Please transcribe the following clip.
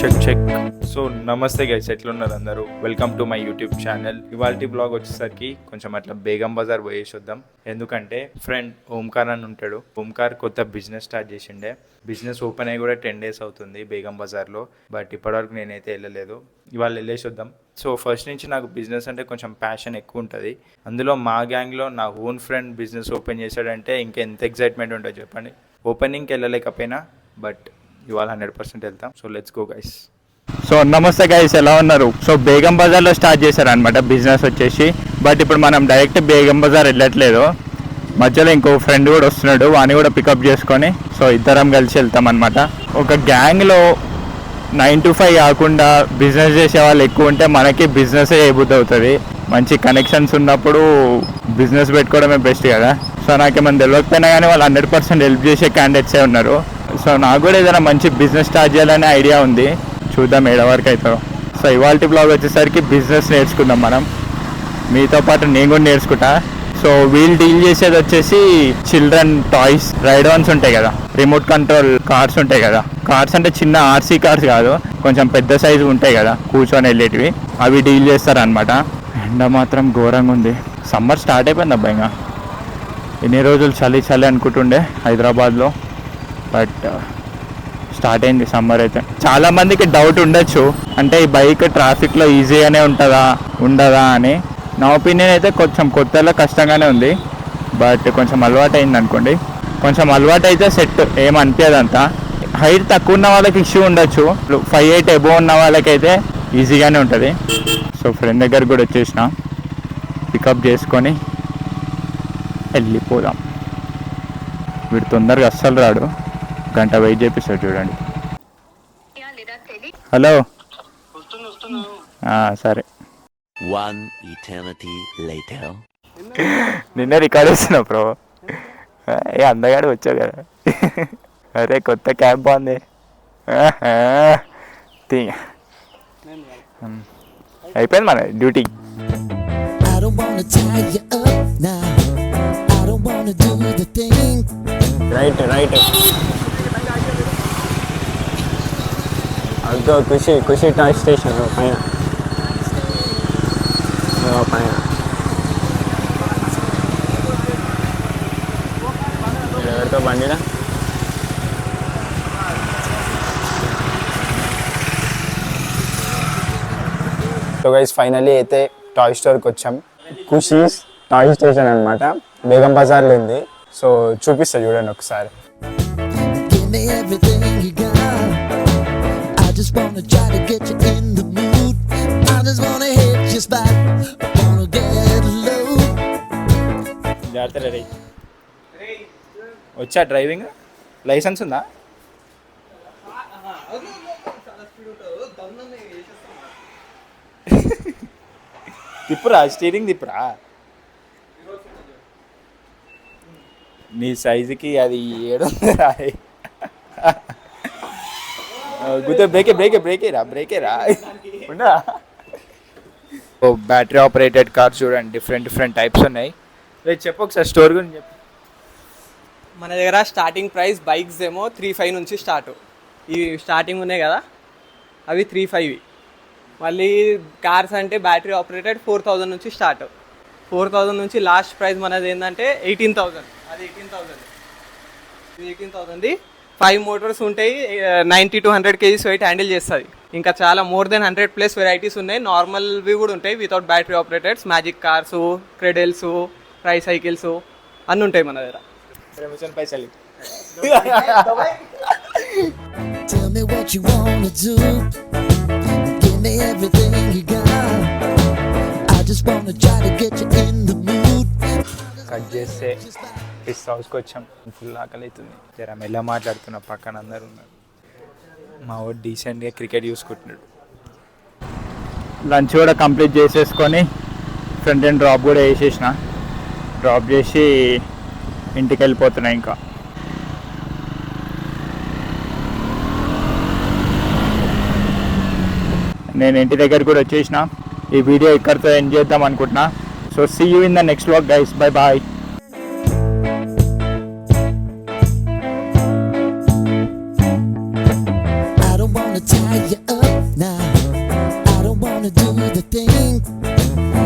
Check check. So నమస్తే guys, ఎట్లున్నారు అందరూ? Welcome to my YouTube channel. ఇవాళ బ్లాగ్ వచ్చేసరికి కొంచెం అట్లా బేగం బజార్ పోయేసి వద్దాం. ఎందుకంటే ఫ్రెండ్ ఓంకార్ అని ఉంటాడు. ఓంకార్ కొత్త బిజినెస్ స్టార్ట్ చేసిండే. బిజినెస్ ఓపెన్ అయ్యి కూడా 10 days అవుతుంది బేగం బజార్లో. బట్ ఇప్పటివరకు నేనైతే వెళ్ళలేదు. ఇవాళ వెళ్ళేసి వద్దాం. సో ఫస్ట్ నుంచి నాకు బిజినెస్ అంటే కొంచెం ప్యాషన్ ఎక్కువ ఉంటుంది. అందులో మా గ్యాంగ్లో నా ఓన్ ఫ్రెండ్ బిజినెస్ ఓపెన్ చేశాడంటే ఇంకా ఎంత ఎక్సైట్మెంట్ ఉంటుంది చెప్పండి. ఓపెనింగ్కి వెళ్ళలేకపోయినా బట్ ఇవాళ 100% వెళ్తాం. So let's go guys. So నమస్తే గైస్, ఎలా ఉన్నారు? సో బేగం బజార్లో స్టార్ట్ చేశారనమాట బిజినెస్ వచ్చేసి. బట్ ఇప్పుడు మనం డైరెక్ట్ బేగం బజార్ వెళ్ళట్లేదు. మధ్యలో ఇంకో ఫ్రెండ్ కూడా వస్తున్నాడు, వాని కూడా పికప్ చేసుకొని సో ఇద్దరం కలిసి వెళ్తాం అనమాట. ఒక గ్యాంగ్లో 9 to 5 కాకుండా బిజినెస్ చేసే వాళ్ళు ఎక్కువ ఉంటే మనకి బిజినెస్ చేయబుద్ధి అవుతుంది. మంచి కనెక్షన్స్ ఉన్నప్పుడు బిజినెస్ పెట్టుకోవడమే బెస్ట్ కదా. సో నాకేమైనా తెలియకపోయినా కానీ వాళ్ళు 100% హెల్ప్ చేసే క్యాండిడేట్సే ఉన్నారు. సో నాకు కూడా ఏదైనా మంచి బిజినెస్ స్టార్ట్ చేయాలనే ఐడియా ఉంది. చూద్దాం ఏడ వరకు అవుతారో. సో ఇవాళ బ్లాగ్ వచ్చేసరికి బిజినెస్ నేర్చుకుందాం మనం. మీతో పాటు నేను కూడా నేర్చుకుంటా. సో వీళ్ళు డీల్ చేసేది వచ్చేసి చిల్డ్రన్ టాయ్స్, రైడ్ ఆన్స్ ఉంటాయి కదా, రిమోట్ కంట్రోల్ కార్స్ ఉంటాయి కదా. కార్స్ అంటే చిన్న ఆర్సీ కార్స్ కాదు, కొంచెం పెద్ద సైజు ఉంటాయి కదా కూర్చొని వెళ్ళేటివి, అవి డీల్ చేస్తారనమాట. ఎండ మాత్రం ఘోరంగా ఉంది. సమ్మర్ స్టార్ట్ అయిపోయింది అబ్బా. ఇంకా ఎన్ని రోజులు చలి చలి అనుకుంటుండే హైదరాబాద్లో, బట్ స్టార్ట్ అయింది సమ్మర్ అయితే. చాలామందికి డౌట్ ఉండొచ్చు, అంటే ఈ బైక్ ట్రాఫిక్లో ఈజీగానే ఉంటుందా ఉండదా అని. నా ఒపీనియన్ అయితే కొంచెం కొత్తలో కష్టంగానే ఉంది, బట్ కొంచెం అలవాటు అయింది అనుకోండి. కొంచెం అలవాటు అయితే సెట్ ఏమనిపించదంతా. హైట్ తక్కువ ఉన్న వాళ్ళకి ఇష్యూ ఉండొచ్చు, 5'8" ఎబో ఉన్న వాళ్ళకైతే ఈజీగానే ఉంటుంది. సో ఫ్రెండ్ దగ్గర కూడా వచ్చేసిన, పికప్ చేసుకొని వెళ్ళిపోదాం. వీడు తొందరగా అస్సలు రాడు, గంట వెయిట్ చేపిస్తాడు చూడండి. హలో, సరే. One eternity later. నిన్నే రికార్డ్ చేస్తున్నా బ్రో. ఏ అందగాడు వచ్చావు కదా. అరే కొత్త క్యాబ్ బాగుంది. అయిపోయింది మన డ్యూటీ. Right right. అదో ఖుషి ఖుషి టాయ్ స్టేషన్ పైన పైన ఎవరితో బండిరా. సో గైస్ ఫైనలీ అయితే టాయ్ స్టోర్కి వచ్చాం. ఖుషీస్ టాయ్ స్టేషన్ అనమాట, బేగం బజార్లో ఉంది. సో చూపిస్తా చూడండి ఒకసారి. వచ్చా డ్రైవింగ్ లైసెన్స్ ఉందా? తిప్పురా, స్టీరింగ్ తిప్పురా. నీ సైజుకి అది 700. గుర్తు బ్రేకేరా ఉండా. బ్యాటరీ ఆపరేటెడ్ కార్స్ చూడండి, డిఫరెంట్ టైప్స్ ఉన్నాయి. రేపు చెప్పు ఒకసారి స్టోర్ గురించి చెప్పు. మన దగ్గర స్టార్టింగ్ ప్రైస్ బైక్స్ ఏమో 3,500 నుంచి స్టార్ట్. ఇవి స్టార్టింగ్ ఉన్నాయి కదా, అవి 3,500. మళ్ళీ కార్స్ అంటే బ్యాటరీ ఆపరేటెడ్ 4,000 నుంచి స్టార్ట్. 4,000 నుంచి లాస్ట్ ప్రైస్ మనది ఏంటంటే 18,000. అది 18,000. ఇది 18,000. 5 మోటార్స్ ఉంటాయి, 90 to 100 kgs వెయిట్ హ్యాండిల్ చేస్తుంది. ఇంకా చాలా మోర్ దెన్ 100+ వెరైటీస్ ఉన్నాయి. నార్మల్వి కూడా ఉంటాయి without battery operateds. Magic cars, cradles, tricycles అన్నీ ఉంటాయి మన దగ్గర. పైసలు Tell me what you wanna do. Give me everything you got. I just wanna try to get you in the mood. Cut చేస్తే ఫిష్ హౌస్కి వచ్చాం. Full ఆకలి అవుతుంది. జర మెల్ల మాట్లాడుతున్నా, పక్కన అందరు ఉన్నారు. మా వాడు డీసెంట్గా క్రికెట్ చూసుకుంటున్నాడు. లంచ్ కూడా కంప్లీట్ చేసేసుకొని ఫ్రంట్ అండ్ డ్రాప్ కూడా వేసేసిన. డ్రాప్ చేసి ఇంటికి వెళ్ళిపోతున్నా. ఇంకా నేను ఇంటి దగ్గర కూడా వచ్చేసిన. ఈ వీడియో ఇక్కడితో ఎండ్ చేద్దాం అనుకుంటున్నా. So see you in the next vlog guys. Bye bye. wanna tie you up now. I don't wanna do the thing